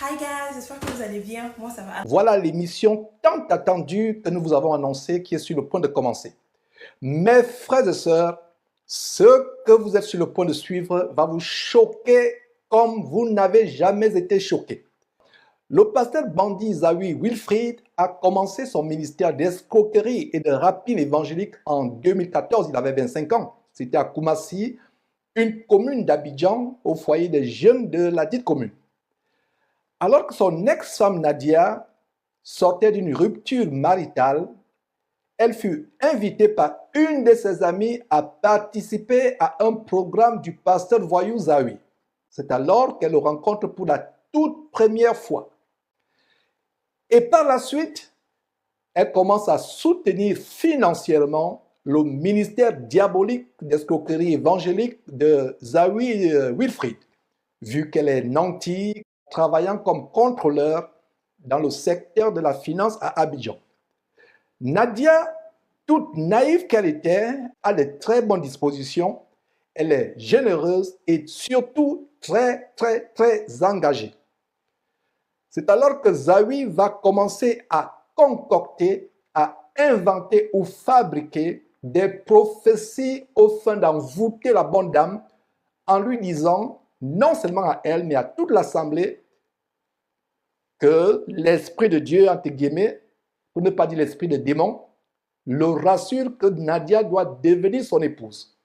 Hi guys, j'espère que vous allez bien. Moi, ça va. Voilà l'émission tant attendue que nous vous avons annoncée qui est sur le point de commencer. Mes frères et sœurs, ce que vous êtes sur le point de suivre va vous choquer comme vous n'avez jamais été choqué. Le pasteur Bandi Zawi Wilfried a commencé son ministère d'escroquerie et de rapine évangélique en 2014. Il avait 25 ans. C'était à Koumassi, une commune d'Abidjan, au foyer des jeunes de la dite commune. Alors que son ex-femme Nadia sortait d'une rupture maritale, elle fut invitée par une de ses amies à participer à un programme du pasteur voyou Zawi. C'est alors qu'elle le rencontre pour la toute première fois. Et par la suite, elle commence à soutenir financièrement le ministère diabolique d'escroquerie évangélique de Zawi Wilfried, vu qu'elle est nantie, travaillant comme contrôleur dans le secteur de la finance à Abidjan. Nadia, toute naïve qu'elle était, a de très bonnes dispositions. Elle est généreuse et surtout très engagée. C'est alors que Zawi va commencer à concocter, à inventer ou fabriquer des prophéties au fin d'envoûter la bonne dame en lui disant, non seulement à elle, mais à toute l'assemblée, que l'Esprit de Dieu, entre guillemets, pour ne pas dire l'esprit de démon, le rassure que Nadia doit devenir son épouse.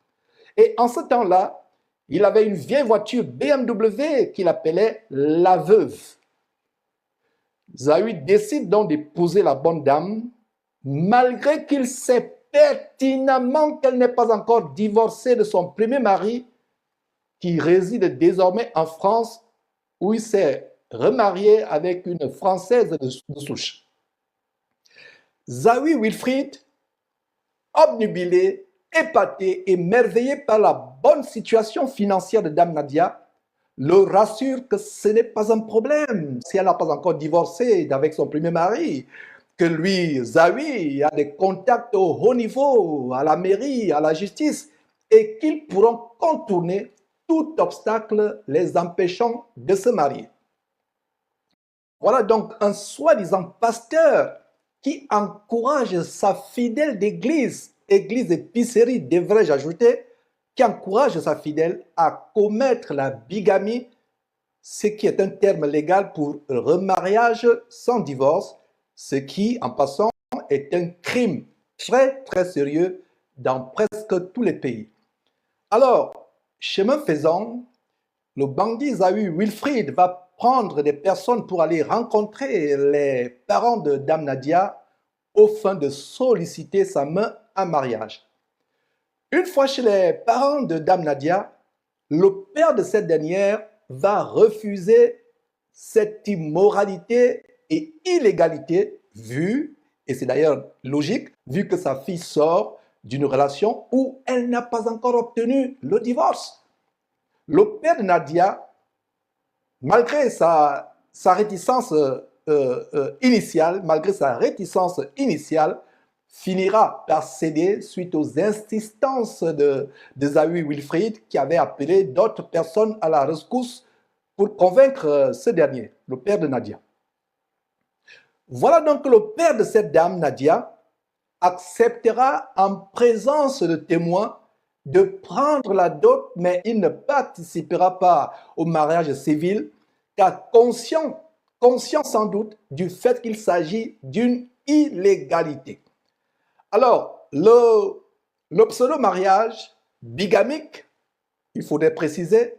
Et en ce temps-là, il avait une vieille voiture BMW qu'il appelait la veuve. Zawi décide donc d'épouser la bonne dame, malgré qu'il sait pertinemment qu'elle n'est pas encore divorcée de son premier mari, qui réside désormais en France, où il s'est remarié avec une Française de souche. Zawi Wilfried, obnubilé, épaté, émerveillé par la bonne situation financière de Dame Nadia, le rassure que ce n'est pas un problème si elle n'a pas encore divorcé avec son premier mari, que lui, Zawi, a des contacts au haut niveau, à la mairie, à la justice, et qu'ils pourront contourner tout obstacle les empêchant de se marier. Voilà donc un soi-disant pasteur qui encourage sa fidèle d'église, église épicerie devrais-je ajouter, qui encourage sa fidèle à commettre la bigamie, ce qui est un terme légal pour remariage sans divorce, ce qui, en passant, est un crime très sérieux dans presque tous les pays. Alors, chemin faisant, le bandit Zawi Wilfried va prendre des personnes pour aller rencontrer les parents de Dame Nadia au fin de solliciter sa main en mariage. Une fois chez les parents de Dame Nadia, le père de cette dernière va refuser cette immoralité et illégalité vu, et c'est d'ailleurs logique, vu que sa fille sort d'une relation où elle n'a pas encore obtenu le divorce. Le père de Nadia, malgré sa réticence initiale, finira par céder suite aux insistances de Zawi Wilfried qui avait appelé d'autres personnes à la rescousse pour convaincre ce dernier, le père de Nadia. Voilà donc que le père de cette dame, Nadia, acceptera en présence de témoins de prendre la dot, mais il ne participera pas au mariage civil, car conscient sans doute du fait qu'il s'agit d'une illégalité. Alors, le pseudo-mariage bigamique, il faudrait préciser,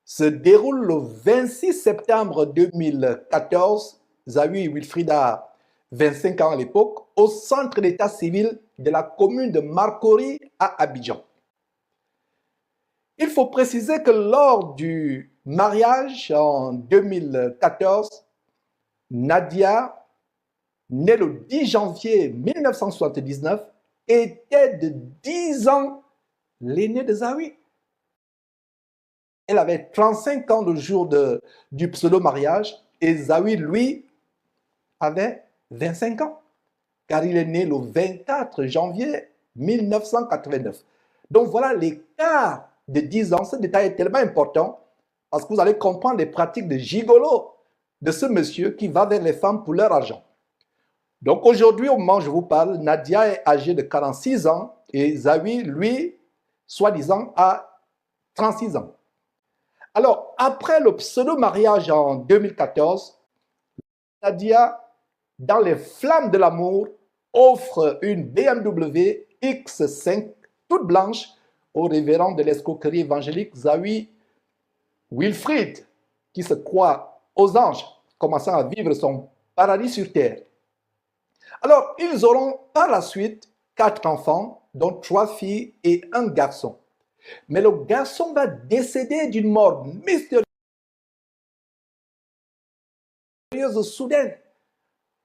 se déroule le 26 septembre 2014, Zawi Wilfried a 25 ans à l'époque, au centre d'état civil de la commune de Marcory à Abidjan. Il faut préciser que lors du mariage en 2014, Nadia, née le 10 janvier 1979, était de 10 ans l'aînée de Zawi. Elle avait 35 ans le jour du pseudo-mariage et Zawi, lui, avait 25 ans, car il est né le 24 janvier 1989. Donc voilà l'écart de 10 ans. Ce détail est tellement important parce que vous allez comprendre les pratiques de gigolo de ce monsieur qui va vers les femmes pour leur argent. Donc aujourd'hui, au moment où je vous parle, Nadia est âgée de 46 ans et Zawi, lui, soi-disant, a 36 ans. Alors, après le pseudo-mariage en 2014, Nadia, dans les flammes de l'amour, offre une BMW X5 toute blanche au révérend de l'escroquerie évangélique Zawi Wilfrid, qui se croit aux anges, commençant à vivre son paradis sur terre. Alors, ils auront par la suite 4 enfants, dont 3 filles et un garçon. Mais le garçon va décéder d'une mort mystérieuse, soudaine,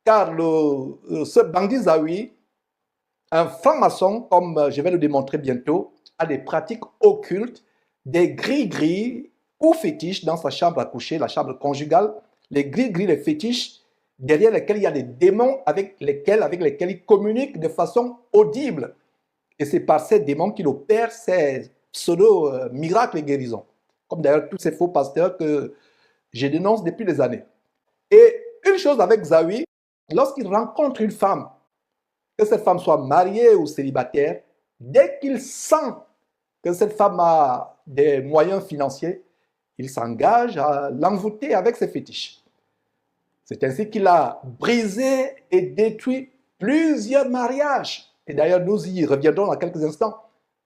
car ce bandit Zawi, un franc-maçon, comme je vais le démontrer bientôt, a des pratiques occultes, des gris-gris ou fétiches dans sa chambre à coucher, la chambre conjugale, les gris-gris, les fétiches, derrière lesquels il y a des démons avec lesquels il communique de façon audible. Et c'est par ces démons qu'il opère ces pseudo-miracles et guérisons. Comme d'ailleurs tous ces faux pasteurs que je dénonce depuis des années. Et une chose avec Zawi, lorsqu'il rencontre une femme, que cette femme soit mariée ou célibataire, dès qu'il sent que cette femme a des moyens financiers, il s'engage à l'envoûter avec ses fétiches. C'est ainsi qu'il a brisé et détruit plusieurs mariages. Et d'ailleurs, nous y reviendrons dans quelques instants.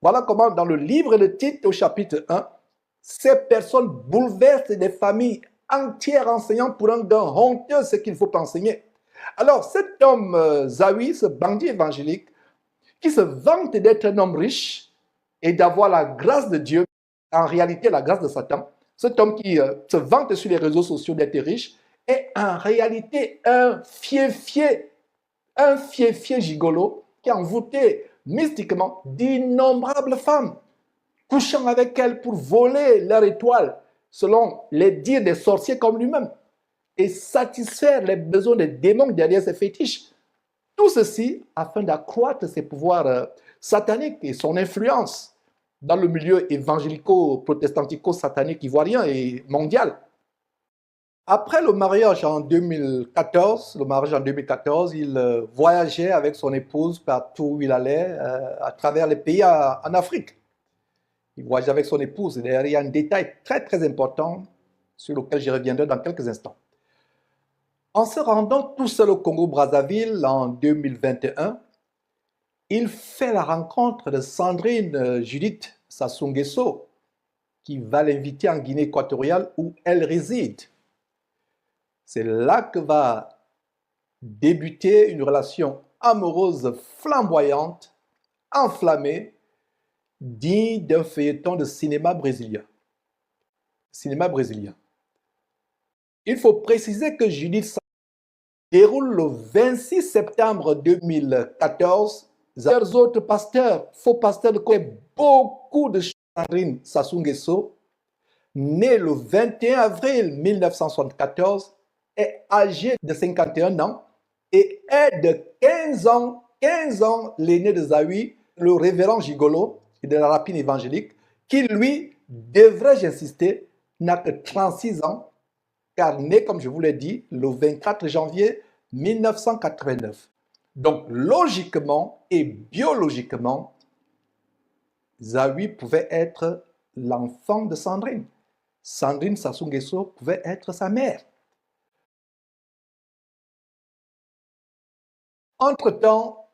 Voilà comment, dans le livre de Tite, au chapitre 1, ces personnes bouleversent des familles entières enseignant pour un gain honteux ce qu'il ne faut pas enseigner. Alors, cet homme Zawi, ce bandit évangélique, qui se vante d'être un homme riche et d'avoir la grâce de Dieu, en réalité la grâce de Satan, cet homme qui se vante sur les réseaux sociaux d'être riche, est en réalité un fié-fié gigolo qui a envoûté mystiquement d'innombrables femmes, couchant avec elles pour voler leur étoile, selon les dires des sorciers comme lui-même, et satisfaire les besoins des démons derrière ses fétiches. Tout ceci afin d'accroître ses pouvoirs sataniques et son influence dans le milieu évangélico-protestantico-satanique ivoirien et mondial. Après le mariage en 2014, il voyageait avec son épouse partout où il allait, à travers les pays en Afrique. Il voyageait avec son épouse. Et d'ailleurs, il y a un détail très très important sur lequel je reviendrai dans quelques instants. En se rendant tout seul au Congo-Brazzaville en 2021, il fait la rencontre de Sandrine Judith Sassou Nguesso, qui va l'inviter en Guinée équatoriale où elle réside. C'est là que va débuter une relation amoureuse flamboyante, enflammée, digne d'un feuilleton de cinéma brésilien. Il faut préciser que Judith déroule le 26 septembre 2014. Plusieurs autres pasteurs, faux pasteurs de connaissent beaucoup de Sandrine Sassou Nguesso, née le 21 avril 1974, est âgé de 51 ans et est de 15 ans l'aîné de Zawi, le révérend gigolo et de la rapine évangélique, qui lui, devrais-je insister, n'a que 36 ans, car né, comme je vous l'ai dit, le 24 janvier 1989. Donc, logiquement et biologiquement, Zawi pouvait être l'enfant de Sandrine. Sandrine Sassou Nguesso pouvait être sa mère. Entre-temps,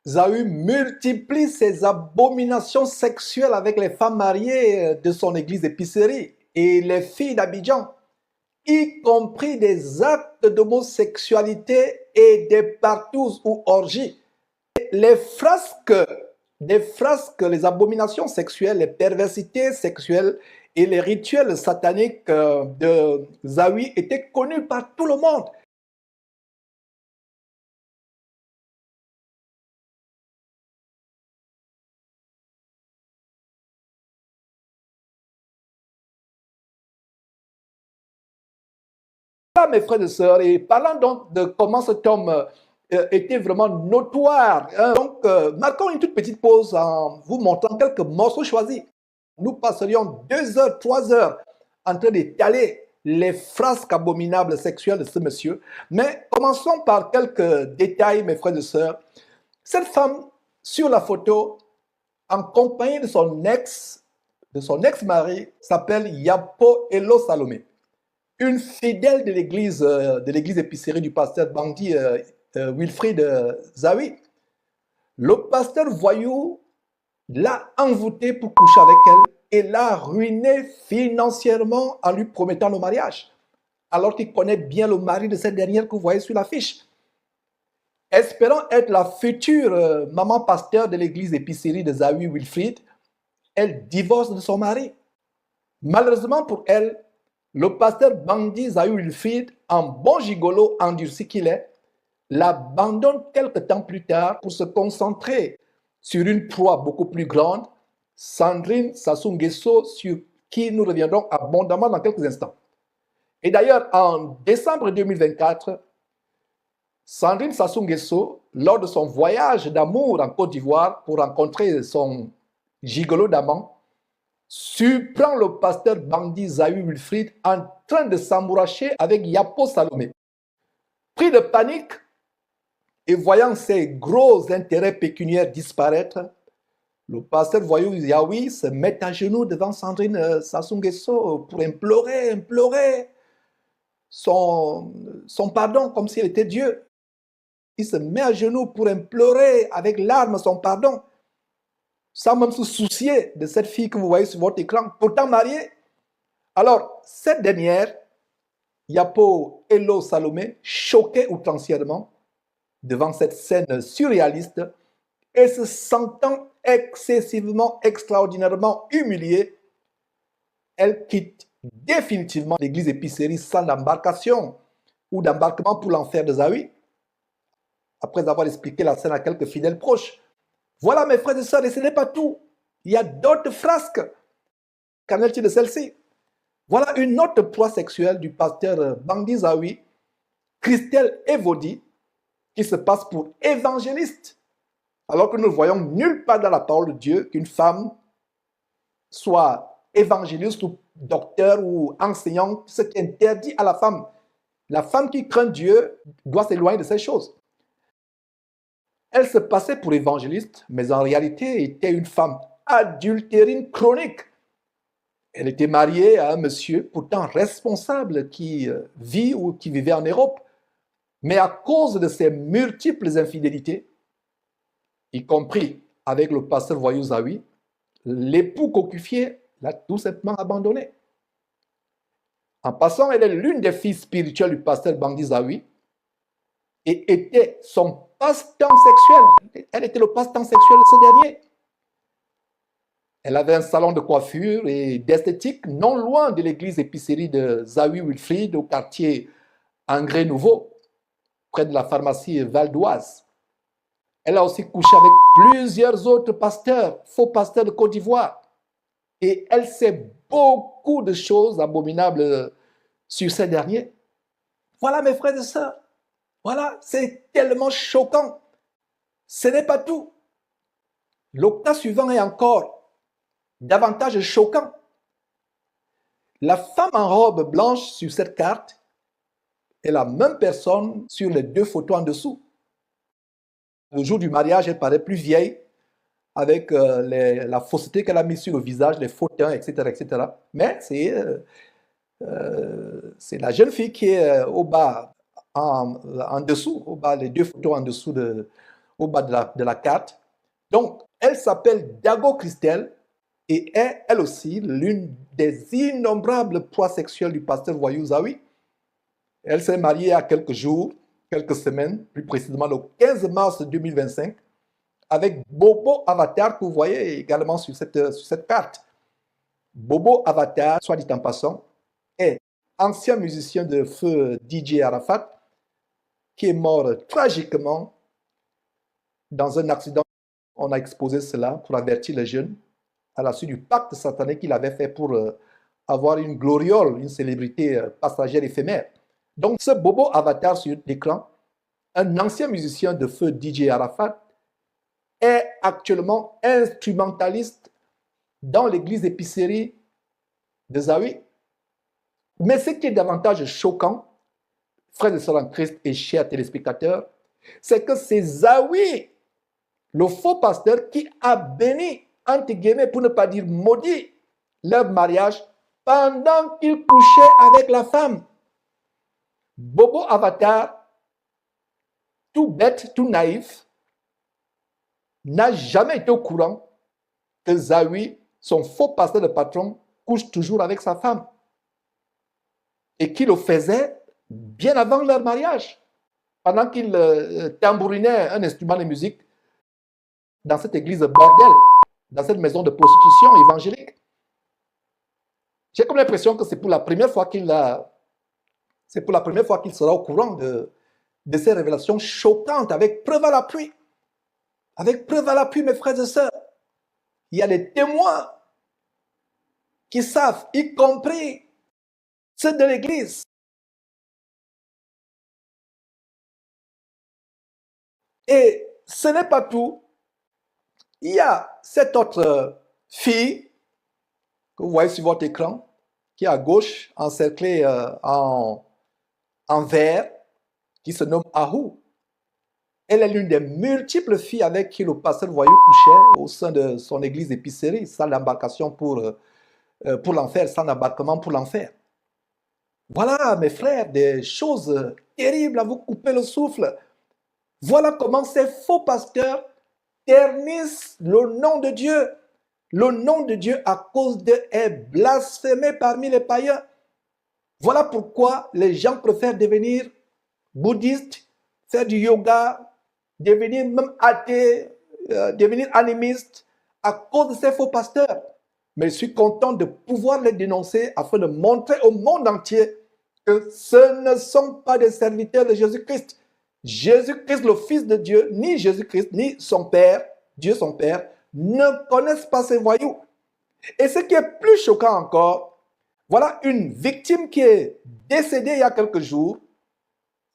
Zawi multiplie ses abominations sexuelles avec les femmes mariées de son église épicerie et les filles d'Abidjan, y compris des actes d'homosexualité et des partous ou orgies. Les frasques, les abominations sexuelles, les perversités sexuelles et les rituels sataniques de Zawi étaient connus par tout le monde. Mes frères et sœurs, et parlant donc de comment cet homme était vraiment notoire, donc marquons une toute petite pause en vous montrant quelques morceaux choisis. Nous passerions 2 heures, 3 heures en train d'étaler les frasques abominables sexuelles de ce monsieur. Mais commençons par quelques détails, mes frères et sœurs. Cette femme, sur la photo, en compagnie de son ex-mari, s'appelle Yapo Elo Salomé, une fidèle de l'église épicerie du pasteur Bandi Wilfried Zawi. Le pasteur voyou l'a envoûtée pour coucher avec elle et l'a ruinée financièrement en lui promettant le mariage, alors qu'il connaît bien le mari de cette dernière que vous voyez sur l'affiche. Espérant être la future maman pasteur de l'église épicerie de Zawi Wilfried, elle divorce de son mari. Malheureusement pour elle, le pasteur Bandi Zawi Wilfried, en bon gigolo endurci qu'il est, l'abandonne quelque temps plus tard pour se concentrer sur une proie beaucoup plus grande, Sandrine Sassou Nguesso, sur qui nous reviendrons abondamment dans quelques instants. Et d'ailleurs, en décembre 2024, Sandrine Sassou Nguesso, lors de son voyage d'amour en Côte d'Ivoire pour rencontrer son gigolo d'amant, surprend le pasteur Bandi Zawi Wilfried en train de s'amouracher avec Yapo Salomé. Pris de panique et voyant ses gros intérêts pécuniaires disparaître, le pasteur voyou Yawi se met à genoux devant Sandrine Sassou Nguesso pour implorer son pardon comme s'il était Dieu. Il se met à genoux pour implorer avec larmes son pardon, sans même se soucier de cette fille que vous voyez sur votre écran, pourtant mariée. Alors, cette dernière, Yapo Elo Salomé, choquée outrancièrement devant cette scène surréaliste et se sentant excessivement, extraordinairement humiliée, elle quitte définitivement l'église épicerie sans embarcation ou d'embarquement pour l'enfer de Zawi, après avoir expliqué la scène à quelques fidèles proches. Voilà, mes frères et sœurs, et ce n'est pas tout. Il y a d'autres frasques. Qu'en est-il de celle-ci? Voilà une autre proie sexuelle du pasteur Bandi Zawi, Christelle Evodi, qui se passe pour évangéliste, alors que nous ne voyons nulle part dans la parole de Dieu qu'une femme soit évangéliste ou docteur ou enseignante, ce qui interdit à la femme. La femme qui craint Dieu doit s'éloigner de ces choses. Elle se passait pour évangéliste, mais en réalité était une femme adultérine chronique. Elle était mariée à un monsieur pourtant responsable qui vit ou qui vivait en Europe. Mais à cause de ses multiples infidélités, y compris avec le pasteur voyou Zawi, l'époux cocufié l'a tout simplement abandonné. En passant, elle est l'une des filles spirituelles du pasteur Bandi Zawi et était son passe-temps sexuel. Elle était le passe-temps sexuel de ce dernier. Elle avait un salon de coiffure et d'esthétique non loin de l'église épicerie de Zawi Wilfried au quartier Angré Nouveau, près de la pharmacie Val d'Oise. Elle a aussi couché avec plusieurs autres pasteurs, faux pasteurs de Côte d'Ivoire. Et elle sait beaucoup de choses abominables sur ces derniers. Voilà, mes frères et sœurs. Voilà, c'est tellement choquant. Ce n'est pas tout. Le cas suivant est encore davantage choquant. La femme en robe blanche sur cette carte est la même personne sur les deux photos en dessous. Le jour du mariage, elle paraît plus vieille, avec la fausseté qu'elle a mise sur le visage, les faux teints, etc., etc. Mais c'est la jeune fille qui est au bas, en dessous, au bas, les deux photos en dessous, au bas de la carte. Donc, elle s'appelle Dago Christelle et est, elle aussi, l'une des innombrables proies sexuelles du pasteur voyou Zawi. Elle s'est mariée à quelques jours, quelques semaines, plus précisément le 15 mars 2025, avec Bobo Avatar, que vous voyez également sur cette carte. Bobo Avatar, soit dit en passant, est ancien musicien de feu DJ Arafat, qui est mort tragiquement dans un accident. On a exposé cela pour avertir les jeunes à la suite du pacte satané qu'il avait fait pour avoir une gloriole, une célébrité passagère éphémère. Donc ce Bobo Avatar sur l'écran, un ancien musicien de feu DJ Arafat, est actuellement instrumentaliste dans l'église épicerie de Zawi. Mais ce qui est davantage choquant, frères et sœurs en Christ et chers téléspectateurs, c'est que c'est Zawi, le faux pasteur, qui a béni, entre guillemets, pour ne pas dire maudit, leur mariage pendant qu'il couchait avec la femme. Bobo Avatar, tout bête, tout naïf, n'a jamais été au courant que Zawi, son faux pasteur de patron, couche toujours avec sa femme. Et qu'il le faisait bien avant leur mariage, pendant qu'il tambourinait un instrument de musique dans cette église bordel, dans cette maison de prostitution évangélique. J'ai comme l'impression que c'est pour la première fois qu'il sera au courant de ces révélations choquantes, avec preuve à l'appui. Avec preuve à l'appui, mes frères et sœurs. Il y a des témoins qui savent, y compris ceux de l'église. Et ce n'est pas tout. Il y a cette autre fille que vous voyez sur votre écran, qui est à gauche, encerclée en vert, qui se nomme Ahou. Elle est l'une des multiples filles avec qui le pasteur voyou couchait au sein de son église épicerie, salle d'embarcation pour l'enfer, salle d'embarquement pour l'enfer. Voilà, mes frères, des choses terribles à vous couper le souffle. Voilà comment ces faux pasteurs ternissent le nom de Dieu. Le nom de Dieu, à cause d'eux, est blasphémé parmi les païens. Voilà pourquoi les gens préfèrent devenir bouddhistes, faire du yoga, devenir même athées, devenir animistes, à cause de ces faux pasteurs. Mais je suis content de pouvoir les dénoncer afin de montrer au monde entier que ce ne sont pas des serviteurs de Jésus-Christ. Jésus-Christ, le Fils de Dieu, ni Jésus-Christ, ni son Père, Dieu son Père, ne connaissent pas ces voyous. Et ce qui est plus choquant encore, voilà une victime qui est décédée il y a quelques jours.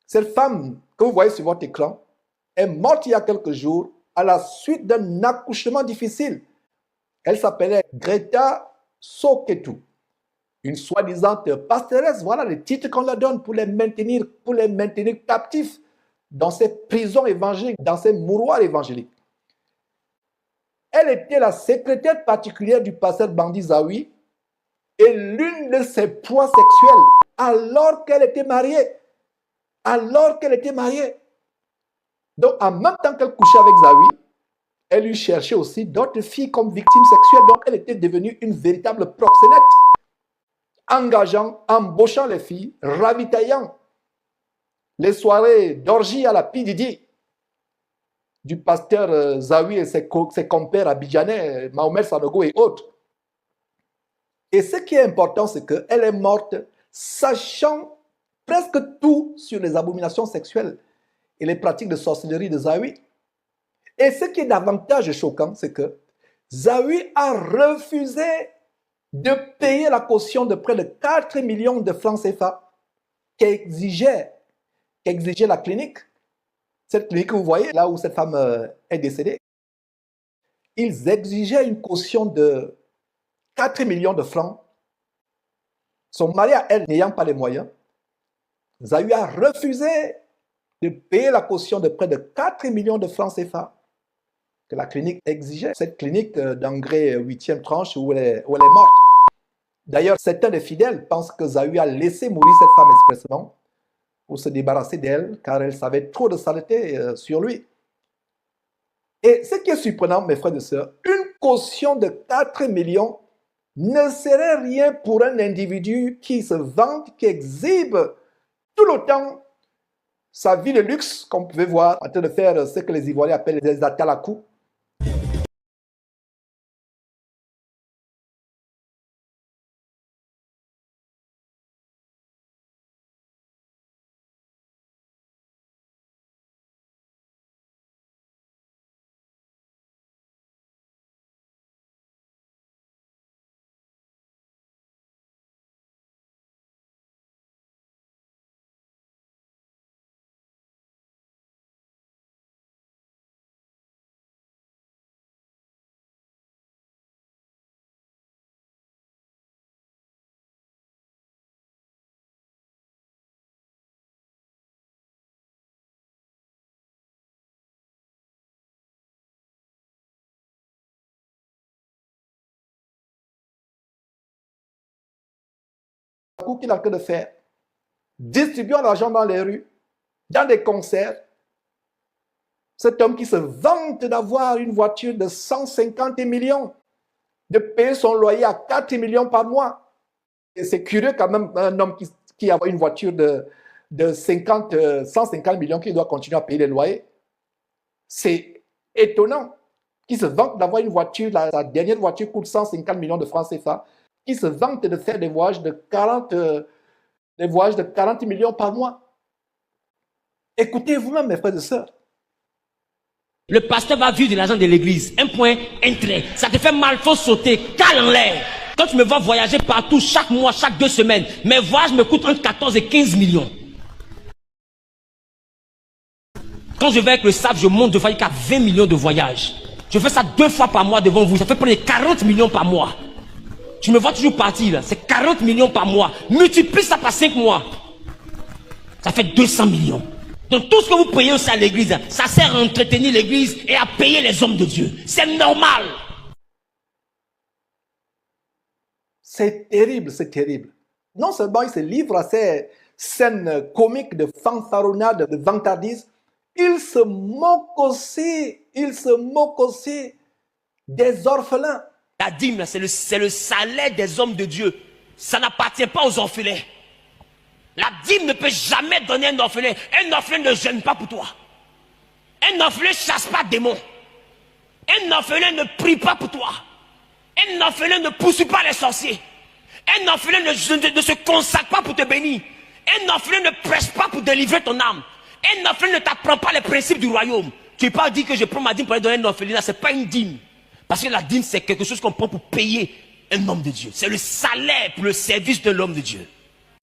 Cette femme que vous voyez sur votre écran est morte il y a quelques jours à la suite d'un accouchement difficile. Elle s'appelait Greta Soketu, une soi-disant pastoresse. Voilà le titre qu'on leur donne pour les maintenir captifs dans ces prisons évangéliques, dans ces mouroirs évangéliques. Elle était la secrétaire particulière du pasteur Bandi Zawi et l'une de ses proies sexuelles alors qu'elle était mariée. Donc, en même temps qu'elle couchait avec Zawi, elle lui cherchait aussi d'autres filles comme victimes sexuelles. Donc, elle était devenue une véritable proxénète, engageant, embauchant les filles, ravitaillant les soirées d'orgie à la Pididi du pasteur Zawi et ses compères abidjanais, Mahomet Sanogo et autres. Et ce qui est important, c'est qu'elle est morte sachant presque tout sur les abominations sexuelles et les pratiques de sorcellerie de Zawi. Et ce qui est davantage choquant, c'est que Zawi a refusé de payer la caution de près de 4 millions de francs CFA qu'exigeait la clinique. Cette clinique que vous voyez, là où cette femme est décédée, ils exigeaient une caution de 4 millions de francs. Son mari, à elle, n'ayant pas les moyens, Zawi a refusé de payer la caution de près de 4 millions de francs CFA que la clinique exigeait. Cette clinique d'Angré 8e tranche où elle est morte. D'ailleurs, certains des fidèles pensent que Zawi a laissé mourir cette femme expressément pour se débarrasser d'elle, car elle savait trop de saleté sur lui. Et ce qui est surprenant, mes frères et sœurs, une caution de 4 millions ne serait rien pour un individu qui se vante, qui exhibe tout le temps sa vie de luxe, comme vous pouvez voir, en train de faire ce que les Ivoiriens appellent les atalakou. coup qu'il est en train de faire, distribuant l'argent dans les rues, dans des concerts. Cet homme qui se vante d'avoir une voiture de 150 millions, de payer son loyer à 4 millions par mois. Et c'est curieux quand même, un homme qui a une voiture de 150 millions qui doit continuer à payer les loyers. C'est étonnant qu'il se vante d'avoir une voiture, la dernière voiture coûte 150 millions de francs CFA, qui se vante de faire des voyages de 40 millions par mois. Écoutez vous-même, mes frères et sœurs. Le pasteur va vivre de l'argent de l'église. Un point, un trait. Ça te fait mal, faut sauter, cale en l'air. Quand tu me vois voyager partout, chaque mois, chaque 2 semaines, mes voyages me coûtent entre 14 et 15 millions. Quand je vais avec le SAF, je monte de fois jusqu'à 20 millions de voyages. Je fais ça 2 fois par mois devant vous. Ça fait près de 40 millions par mois. Tu me vois toujours partir là. C'est 40 millions par mois. Multiplie ça par 5 mois. Ça fait 200 millions. Donc tout ce que vous payez aussi à l'église, ça sert à entretenir l'église et à payer les hommes de Dieu. C'est normal. C'est terrible, c'est terrible. Non seulement il se livre à ces scènes comiques de fanfaronnade, de vantardise, il se moque aussi des orphelins. La dîme, c'est le salaire des hommes de Dieu. Ça n'appartient pas aux orphelins. La dîme ne peut jamais donner un orphelin. Un orphelin ne jeûne pas pour toi. Un orphelin ne chasse pas de démons. Un orphelin ne prie pas pour toi. Un orphelin ne poursuit pas les sorciers. Un orphelin ne se consacre pas pour te bénir. Un orphelin ne prêche pas pour délivrer ton âme. Un orphelin ne t'apprend pas les principes du royaume. Tu ne peux pas dire que je prends ma dîme pour aller donner un orphelinat. Ce n'est pas une dîme. Parce que la dîme, c'est quelque chose qu'on prend pour payer un homme de Dieu. C'est le salaire pour le service de l'homme de Dieu.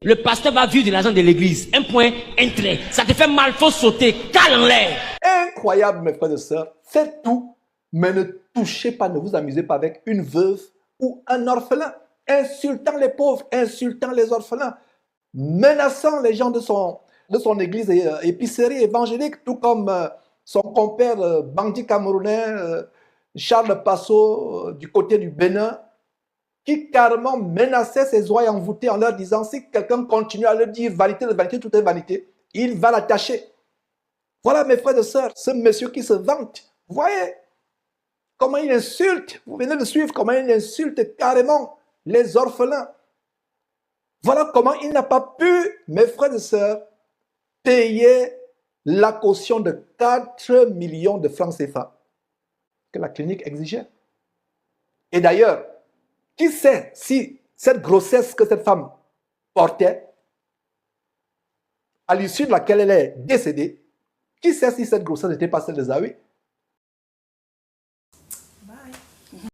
Le pasteur va vivre de l'argent de l'église. Un point, un trait. Ça te fait mal, faut sauter, cale en l'air. Incroyable, mes frères et sœurs. Faites tout, mais ne touchez pas, ne vous amusez pas avec une veuve ou un orphelin. Insultant les pauvres, insultant les orphelins, menaçant les gens de son église et épicerie évangélique, tout comme son compère bandit camerounais, Charles Passo, du côté du Bénin, qui carrément menaçait ses oreilles envoûtées en leur disant, si quelqu'un continue à leur dire vanité de vanité, tout est vanité, il va l'attacher. Voilà, mes frères et sœurs, ce monsieur qui se vante. Vous voyez comment il insulte, vous venez de suivre comment il insulte carrément les orphelins. Voilà comment il n'a pas pu, mes frères et sœurs, payer la caution de 4 millions de francs CFA que la clinique exigeait. Et d'ailleurs, qui sait si cette grossesse que cette femme portait, à l'issue de laquelle elle est décédée, qui sait si cette grossesse n'était pas celle de Zawi?